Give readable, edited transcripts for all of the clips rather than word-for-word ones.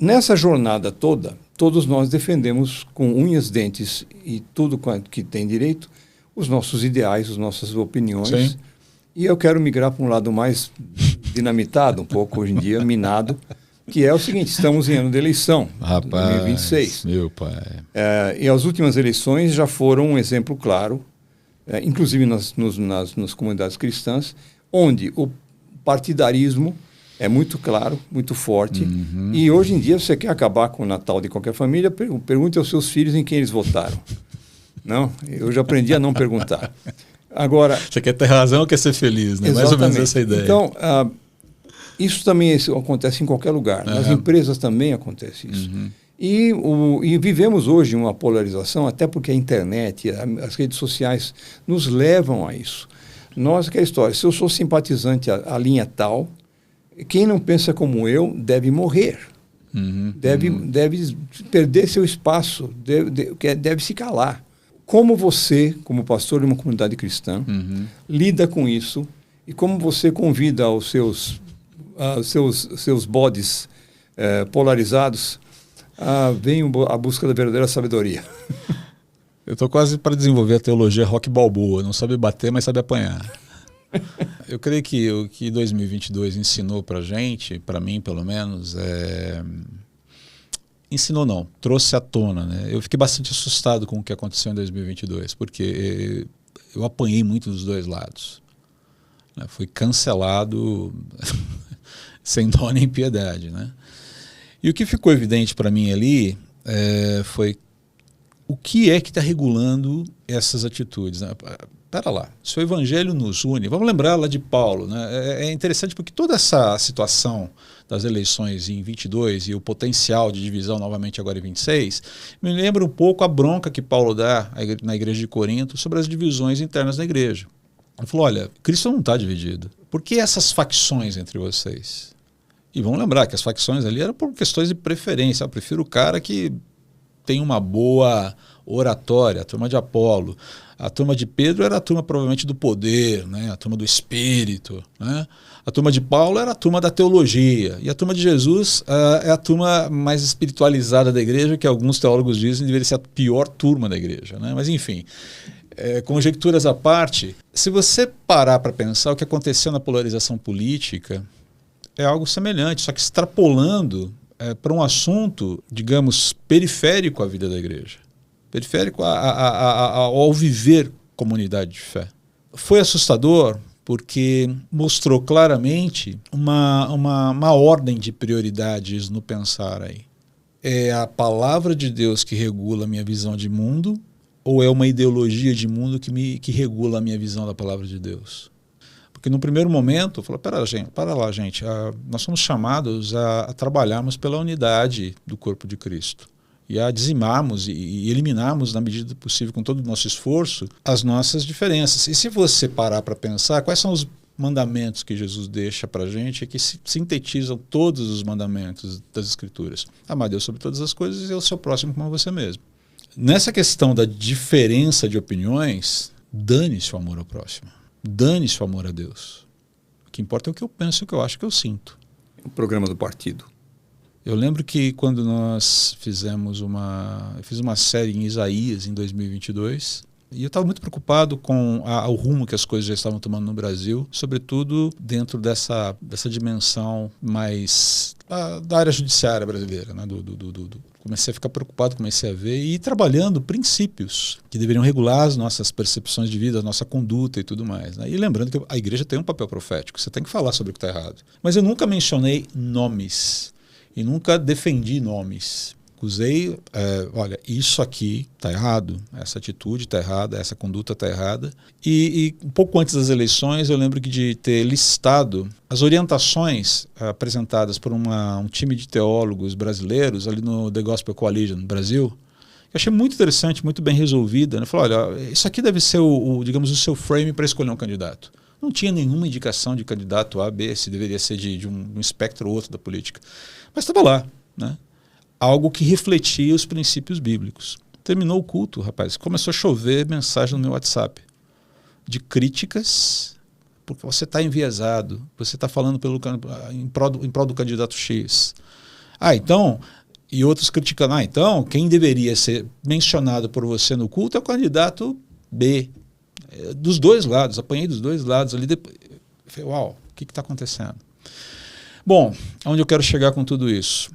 Nessa jornada toda, todos nós defendemos com unhas, dentes e tudo que tem direito os nossos ideais, as nossas opiniões. Sim. E eu quero migrar para um lado mais dinamitado, um pouco hoje em dia, minado, que é o seguinte: estamos em ano de eleição, Rapaz, 2026. meu pai. E as últimas eleições já foram um exemplo claro, inclusive nas comunidades cristãs, onde o partidarismo é muito claro, muito forte. Uhum. E hoje em dia, você quer acabar com o Natal de qualquer família, pergunte aos seus filhos em quem eles votaram. Não, eu já aprendi a não perguntar. Agora, você quer ter razão ou quer ser feliz, né? Mais ou menos essa ideia. Então, isso também acontece em qualquer lugar. Nas empresas também acontece isso. Uhum. E vivemos hoje uma polarização, até porque a internet, as redes sociais nos levam a isso. Que é a história, se eu sou simpatizante à linha tal, quem não pensa como eu deve morrer. Deve perder seu espaço, deve se calar. Como você, como pastor de uma comunidade cristã, lida com isso e como você convida os seus bodes polarizados a busca da verdadeira sabedoria. Eu estou quase para desenvolver a teologia Rock Balboa, não sabe bater, mas sabe apanhar. Eu creio que o que 2022 ensinou para a gente, para mim pelo menos, ensinou não, trouxe à tona, né? Eu fiquei bastante assustado com o que aconteceu em 2022, porque eu apanhei muito dos dois lados. Fui cancelado sem dó nem piedade, né? E o que ficou evidente para mim ali foi o que é que está regulando essas atitudes, né? Pera lá, se o evangelho nos une, vamos lembrar lá de Paulo, né? É interessante porque toda essa situação das eleições em 22 e o potencial de divisão novamente agora em 26, me lembra um pouco a bronca que Paulo dá na igreja de Corinto sobre as divisões internas da igreja. Ele falou, olha, Cristo não está dividido. Por que essas facções entre vocês? E vamos lembrar que as facções ali eram por questões de preferência. Eu prefiro o cara que tem uma boa oratória, a turma de Apolo. A turma de Pedro era a turma provavelmente do poder, né? A turma do espírito, né? A turma de Paulo era a turma da teologia. E a turma de Jesus é a turma mais espiritualizada da igreja, que alguns teólogos dizem deveria ser a pior turma da igreja, né? Mas enfim, conjecturas à parte, se você parar para pensar o que aconteceu na polarização política, é algo semelhante, só que extrapolando para um assunto, digamos, periférico à vida da igreja. Periférico ao viver comunidade de fé. Foi assustador porque mostrou claramente uma ordem de prioridades no pensar aí. É a palavra de Deus que regula a minha visão de mundo ou é uma ideologia de mundo que regula a minha visão da palavra de Deus? Porque no primeiro momento, eu falei, para lá, gente, nós somos chamados a trabalharmos pela unidade do corpo de Cristo e a dizimarmos e eliminarmos, na medida do possível, com todo o nosso esforço, as nossas diferenças. E se você parar para pensar, quais são os mandamentos que Jesus deixa para a gente e que sintetizam todos os mandamentos das Escrituras? Amar Deus sobre todas as coisas e o seu próximo como você mesmo. Nessa questão da diferença de opiniões, dane-se o amor ao próximo. Dane-se o amor a Deus. O que importa é o que eu penso, o que eu acho, o que eu sinto. O programa do partido. Eu lembro que quando nós eu fiz uma série em Isaías em 2022 e eu estava muito preocupado com o rumo que as coisas já estavam tomando no Brasil, sobretudo dentro dessa dimensão mais da área judiciária brasileira, né? Comecei a ficar preocupado, comecei a ver e ir trabalhando princípios que deveriam regular as nossas percepções de vida, a nossa conduta e tudo mais, né? E lembrando que a igreja tem um papel profético, você tem que falar sobre o que está errado. Mas eu nunca mencionei nomes e nunca defendi nomes. Usei, olha, isso aqui está errado, essa atitude está errada, essa conduta está errada. E um pouco antes das eleições, eu lembro de ter listado as orientações apresentadas por um time de teólogos brasileiros ali no The Gospel Coalition no Brasil, que eu achei muito interessante, muito bem resolvida. Eu falei, olha, isso aqui deve ser digamos, o seu frame para escolher um candidato. Não tinha nenhuma indicação de candidato A, B, se deveria ser de um espectro ou outro da política. Mas estava lá, né? Algo que refletia os princípios bíblicos. Terminou o culto, rapaz, começou a chover mensagem no meu WhatsApp de críticas, porque você está enviesado, você está falando em prol do candidato X. Então, E outros criticando, então quem deveria ser mencionado por você no culto é o candidato B. Dos dois lados, apanhei dos dois lados ali. Depois, eu falei, uau, o que está acontecendo? Bom, onde eu quero chegar com tudo isso?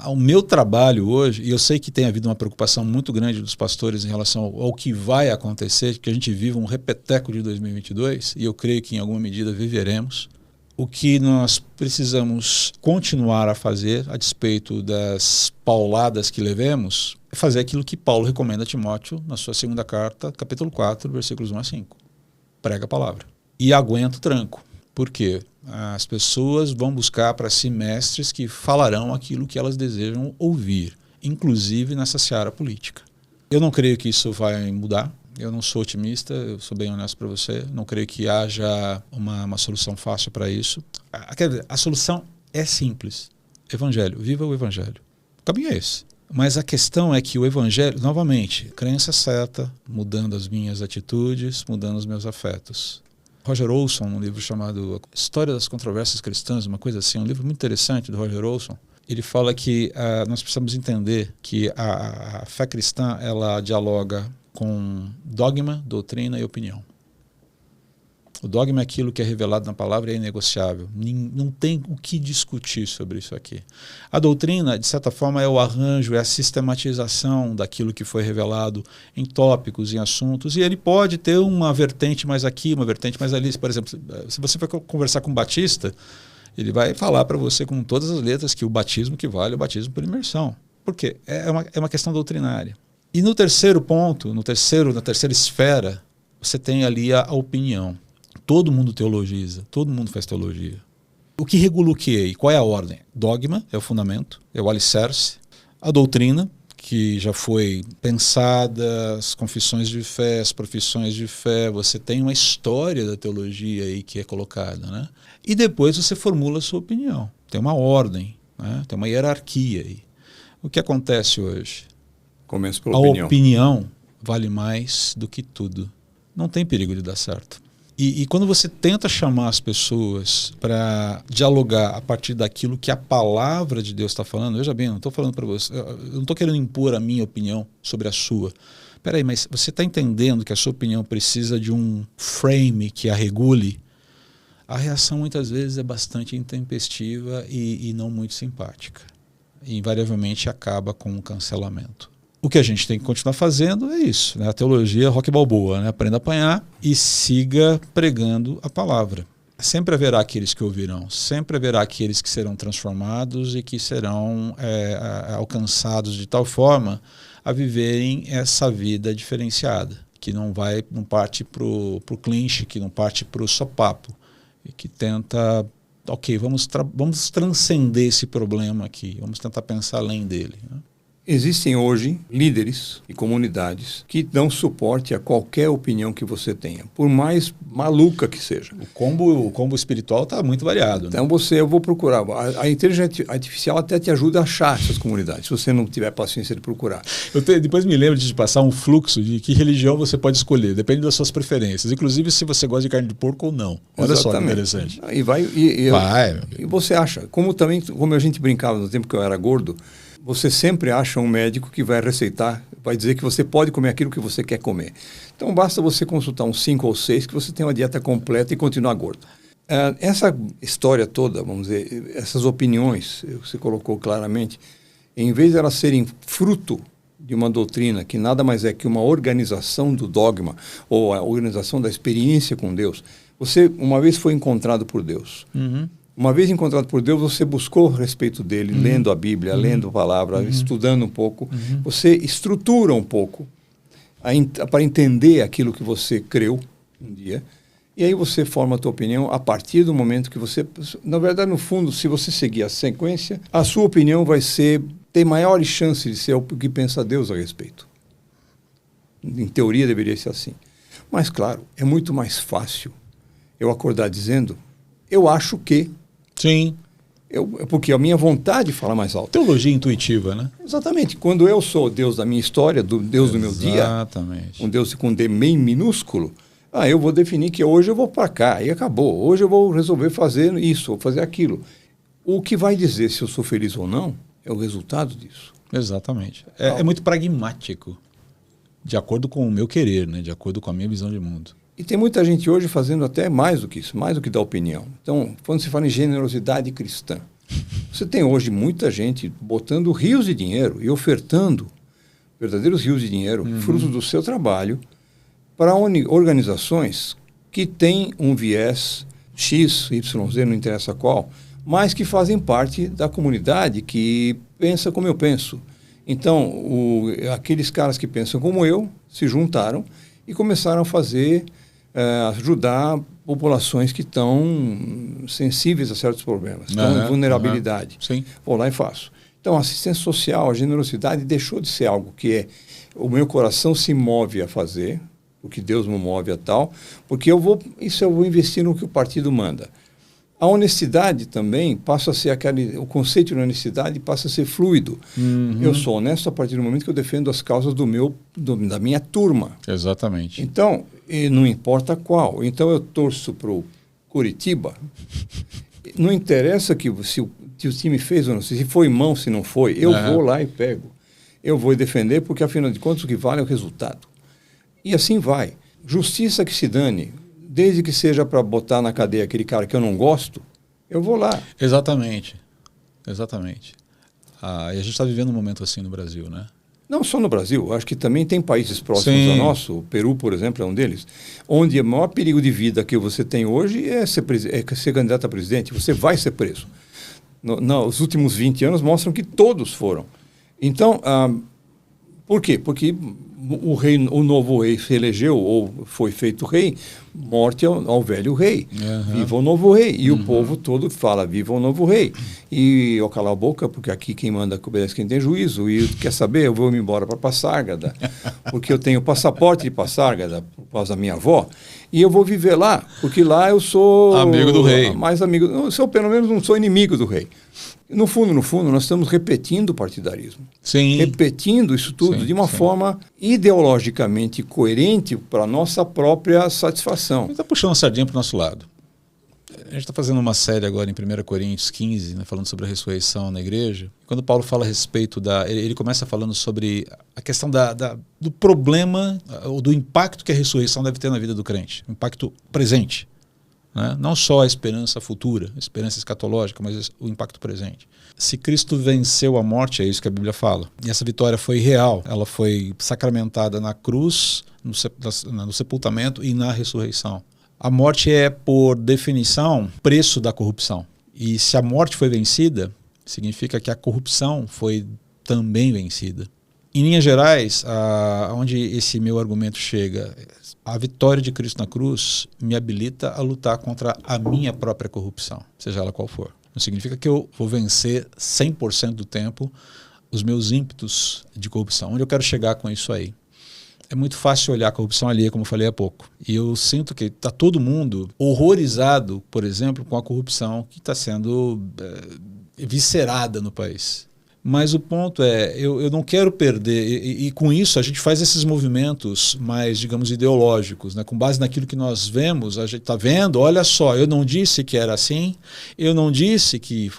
O meu trabalho hoje, e eu sei que tem havido uma preocupação muito grande dos pastores em relação ao que vai acontecer, que a gente vive um repeteco de 2022, e eu creio que em alguma medida viveremos. O que nós precisamos continuar a fazer, a despeito das pauladas que levemos, é fazer aquilo que Paulo recomenda a Timóteo na sua segunda carta, capítulo 4, versículos 1 a 5. Prega a palavra. E aguenta o tranco. Por quê? As pessoas vão buscar para si mestres que falarão aquilo que elas desejam ouvir, inclusive nessa seara política. Eu não creio que isso vai mudar. Eu não sou otimista, eu sou bem honesto para você. Não creio que haja uma solução fácil para isso. A solução é simples. Evangelho, viva o Evangelho. O caminho é esse. Mas a questão é que o Evangelho, novamente, crença certa, mudando as minhas atitudes, mudando os meus afetos. Roger Olson, num livro chamado História das Controvérsias Cristãs, uma coisa assim, um livro muito interessante do Roger Olson, ele fala que nós precisamos entender que a fé cristã ela dialoga com dogma, doutrina e opinião. O dogma é aquilo que é revelado na palavra e é inegociável. Não tem o que discutir sobre isso aqui. A doutrina, de certa forma, é o arranjo, é a sistematização daquilo que foi revelado em tópicos, em assuntos, e ele pode ter uma vertente mais aqui, uma vertente mais ali. Por exemplo, se você for conversar com um batista, ele vai falar para você com todas as letras que o batismo que vale é o batismo por imersão. Por quê? É uma questão doutrinária. E no terceiro ponto, na terceira esfera, você tem ali a opinião. Todo mundo teologiza, todo mundo faz teologia. O que regula o quê? E qual é a ordem? Dogma é o fundamento, é o alicerce. A doutrina, que já foi pensada, as confissões de fé, as profissões de fé, você tem uma história da teologia aí que é colocada, né? E depois você formula a sua opinião. Tem uma ordem, né? Tem uma hierarquia aí. O que acontece hoje? Começo pela opinião. A opinião vale mais do que tudo. Não tem perigo de dar certo. E quando você tenta chamar as pessoas para dialogar a partir daquilo que a palavra de Deus está falando, veja bem, eu não estou falando para você, eu não estou querendo impor a minha opinião sobre a sua. Espera aí, mas você está entendendo que a sua opinião precisa de um frame que a regule? A reação muitas vezes é bastante intempestiva e não muito simpática. E invariavelmente acaba com um cancelamento. O que a gente tem que continuar fazendo é isso, né? A teologia Rocky Balboa, né? Aprenda a apanhar e siga pregando a palavra. Sempre haverá aqueles que ouvirão, sempre haverá aqueles que serão transformados e que serão alcançados de tal forma a viverem essa vida diferenciada, que não parte para o clinch, que não parte para o sopapo, e que tenta, ok, vamos transcender esse problema aqui, vamos tentar pensar além dele, né? Existem hoje líderes e comunidades que dão suporte a qualquer opinião que você tenha, por mais maluca que seja. O combo espiritual está muito variado. Então eu vou procurar. A inteligência artificial até te ajuda a achar essas comunidades, se você não tiver paciência de procurar. Depois me lembro de te passar um fluxo de que religião você pode escolher, depende das suas preferências, inclusive se você gosta de carne de porco ou não. Olha só que interessante. E você acha, como a gente brincava no tempo que eu era gordo, você sempre acha um médico que vai receitar, vai dizer que você pode comer aquilo que você quer comer. Então basta você consultar uns 5 ou 6 que você tem uma dieta completa e continuar gordo. Essa história toda, vamos dizer, essas opiniões, você colocou claramente, em vez de elas serem fruto de uma doutrina que nada mais é que uma organização do dogma ou a organização da experiência com Deus, você uma vez foi encontrado por Deus. Uhum. Uma vez encontrado por Deus, você buscou a respeito dele, lendo a Bíblia, lendo a palavra, estudando um pouco. Você estrutura um pouco para entender aquilo que você creu um dia. E aí você forma a tua opinião a partir do momento que você... Na verdade, no fundo, se você seguir a sequência, a sua opinião vai ter maiores chances de ser o que pensa Deus a respeito. Em teoria, deveria ser assim. Mas, claro, é muito mais fácil eu acordar dizendo, eu acho que... Sim. Porque a minha vontade fala mais alto. Teologia intuitiva, né? Exatamente. Quando eu sou o Deus da minha história, Deus do meu dia, exatamente, um Deus com D bem minúsculo, eu vou definir que hoje eu vou para cá e acabou. Hoje eu vou resolver fazer isso, vou fazer aquilo. O que vai dizer se eu sou feliz ou não é o resultado disso. Exatamente. É muito pragmático, de acordo com o meu querer, né? De acordo com a minha visão de mundo. E tem muita gente hoje fazendo até mais do que isso, mais do que dar opinião. Então, quando se fala em generosidade cristã, você tem hoje muita gente botando rios de dinheiro e ofertando verdadeiros rios de dinheiro, fruto do seu trabalho, para organizações que têm um viés X, Y, Z, não interessa qual, mas que fazem parte da comunidade que pensa como eu penso. Então, aqueles caras que pensam como eu se juntaram e começaram a fazer, ajudar populações que estão sensíveis a certos problemas, estão em vulnerabilidade. Sim. Vou lá e faço. Então, a assistência social, a generosidade deixou de ser algo que o meu coração se move a fazer, o que Deus me move a tal, porque eu vou investir no que o partido manda. A honestidade também passa a ser o conceito de honestidade passa a ser fluido. Eu sou honesto a partir do momento que eu defendo as causas da minha turma. Exatamente. Então, não importa qual. Então, eu torço para o Curitiba. Não interessa se o time fez ou não, se foi mão, se não foi. Eu vou lá e pego. Eu vou defender porque, afinal de contas, o que vale é o resultado. E assim vai. Justiça que se dane. Desde que seja para botar na cadeia aquele cara que eu não gosto, eu vou lá. Exatamente. Exatamente. E a gente está vivendo um momento assim no Brasil, né? Não só no Brasil, acho que também tem países próximos ao nosso, o Peru, por exemplo, é um deles, onde o maior perigo de vida que você tem hoje é ser candidato a presidente, você vai ser preso. Os últimos 20 anos mostram que todos foram. Então, por quê? Porque o novo rei se elegeu ou foi feito rei, morte ao velho rei. Viva o novo rei. E o povo todo fala, viva o novo rei. E eu calo a boca, porque aqui quem manda obedece quem tem juízo. E quer saber, eu vou me embora para Passárgada, porque eu tenho passaporte de Passárgada, por causa da minha avó, e eu vou viver lá, porque lá eu sou... amigo do rei. Mais amigo, eu pelo menos não sou inimigo do rei. No fundo, nós estamos repetindo o partidarismo. Sim. Repetindo isso tudo de uma forma ideologicamente coerente para a nossa própria satisfação. A gente está puxando a sardinha para o nosso lado. A gente está fazendo uma série agora em 1 Coríntios 15, né, falando sobre a ressurreição na igreja. Quando Paulo fala a respeito ele começa falando sobre a questão do problema, ou do impacto que a ressurreição deve ter na vida do crente. O impacto presente. Né? Não só a esperança futura, a esperança escatológica, mas o impacto presente. Se Cristo venceu a morte, é isso que a Bíblia fala. E essa vitória foi real. Ela foi sacramentada na cruz, no sepultamento e na ressurreição. A morte é, por definição, preço da corrupção. E se a morte foi vencida, significa que a corrupção foi também vencida. Em linhas gerais, onde esse meu argumento chega, a vitória de Cristo na cruz me habilita a lutar contra a minha própria corrupção, seja ela qual for. Não significa que eu vou vencer 100% do tempo os meus ímpetos de corrupção. Onde eu quero chegar com isso aí? É muito fácil olhar a corrupção ali, como eu falei há pouco. E eu sinto que está todo mundo horrorizado, por exemplo, com a corrupção que está sendo viscerada no país. Mas o ponto é, eu não quero perder, e com isso a gente faz esses movimentos mais, digamos, ideológicos, né? Com base naquilo que nós vemos, a gente está vendo, olha só, eu não disse que era assim, eu não disse que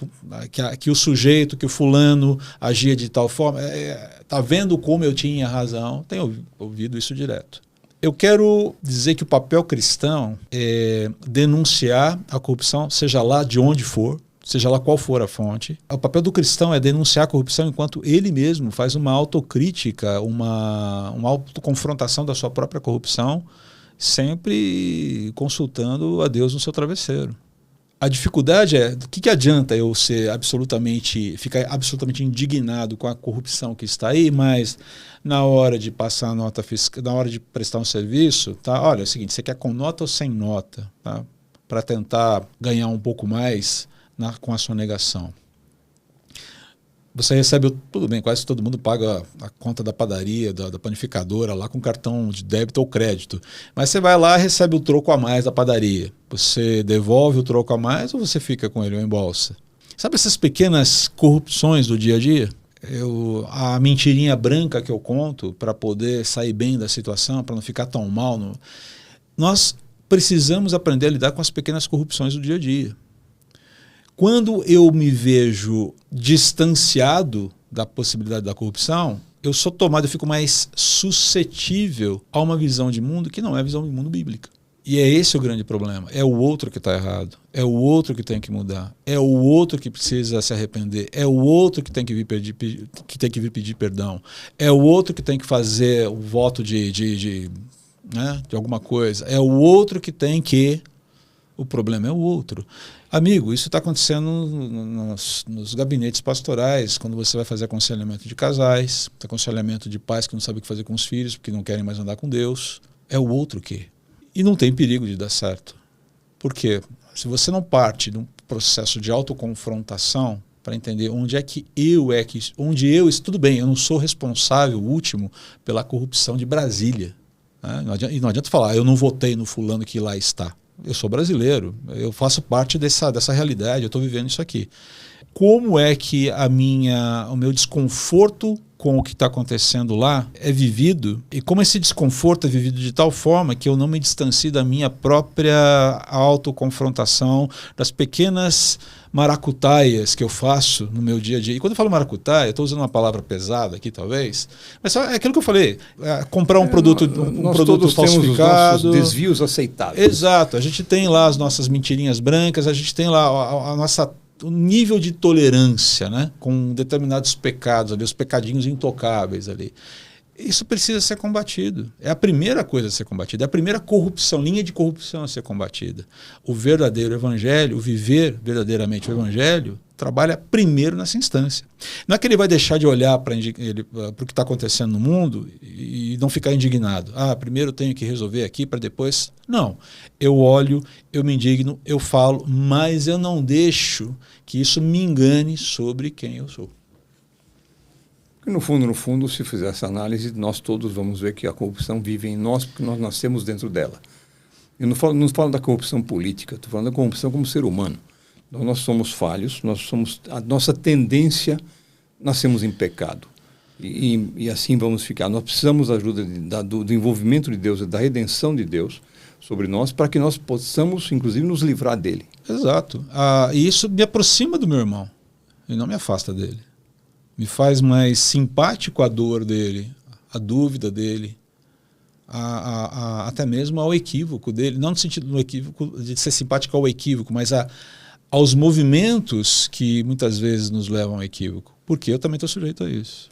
o sujeito, que o fulano agia de tal forma, está vendo como eu tinha razão, tenho ouvido isso direto. Eu quero dizer que o papel cristão é denunciar a corrupção, seja lá de onde for, seja lá qual for a fonte. O papel do cristão é denunciar a corrupção enquanto ele mesmo faz uma autocrítica, uma autoconfrontação da sua própria corrupção, sempre consultando a Deus no seu travesseiro. A dificuldade é, do que adianta eu ficar absolutamente indignado com a corrupção que está aí, mas na hora de passar a nota fiscal, na hora de prestar um serviço, tá? Olha, é o seguinte, você quer com nota ou sem nota, tá? Para tentar ganhar um pouco mais com a sonegação. Você recebe, tudo bem, quase todo mundo paga a conta da padaria, da panificadora lá com cartão de débito ou crédito. Mas você vai lá e recebe o troco a mais da padaria. Você devolve o troco a mais ou você fica com ele ou em bolsa? Sabe essas pequenas corrupções do dia a dia? A mentirinha branca que eu conto para poder sair bem da situação, para não ficar tão mal. Nós precisamos aprender a lidar com as pequenas corrupções do dia a dia. Quando eu me vejo distanciado da possibilidade da corrupção, eu sou tomado, eu fico mais suscetível a uma visão de mundo que não é a visão de mundo bíblica. E é esse o grande problema. É o outro que está errado. É o outro que tem que mudar. É o outro que precisa se arrepender. É o outro que tem que vir pedir perdão. É o outro que tem que fazer o voto de alguma coisa. É o outro que tem que... O problema é o outro. Amigo, isso está acontecendo nos gabinetes pastorais, quando você vai fazer aconselhamento de casais, aconselhamento de pais que não sabem o que fazer com os filhos, porque não querem mais andar com Deus. É o outro que... E não tem perigo de dar certo. Por quê? Se você não parte de um processo de autoconfrontação para entender tudo bem, eu não sou responsável último pela corrupção de Brasília. Né? E não adianta falar, eu não votei no fulano que lá está. Eu sou brasileiro, eu faço parte dessa realidade, eu estou vivendo isso aqui. Como é que o meu desconforto com o que está acontecendo lá é vivido, e como esse desconforto é vivido de tal forma que eu não me distancio da minha própria autoconfrontação, das pequenas maracutaias que eu faço no meu dia a dia. E quando eu falo maracutaia, eu estou usando uma palavra pesada aqui talvez, mas é aquilo que eu falei, comprar um produto falsificado. Temos os nossos desvios aceitáveis. Exato, a gente tem lá as nossas mentirinhas brancas, a gente tem lá o nível de tolerância, né, com determinados pecados ali, os pecadinhos intocáveis ali. Isso precisa ser combatido. É a primeira coisa a ser combatida, é a primeira linha de corrupção a ser combatida. O verdadeiro evangelho, o viver verdadeiramente o evangelho, trabalha primeiro nessa instância. Não é que ele vai deixar de olhar para o que está acontecendo no mundo e não ficar indignado. Primeiro eu tenho que resolver aqui para depois... Não. Eu olho, eu me indigno, eu falo, mas eu não deixo que isso me engane sobre quem eu sou. No fundo, se fizer essa análise, nós todos vamos ver que a corrupção vive em nós porque nós nascemos dentro dela. Eu não falo da corrupção política, estou falando da corrupção como ser humano. Então, nós somos falhos, a nossa tendência, nascemos em pecado. E assim vamos ficar. Nós precisamos da ajuda do envolvimento de Deus, da redenção de Deus sobre nós, para que nós possamos, inclusive, nos livrar dele. Exato. E isso me aproxima do meu irmão e não me afasta dele. Me faz mais simpático à dor dele, à dúvida dele, até mesmo ao equívoco dele. Não no sentido do equívoco, de ser simpático ao equívoco, mas aos movimentos que muitas vezes nos levam ao equívoco. Porque eu também estou sujeito a isso.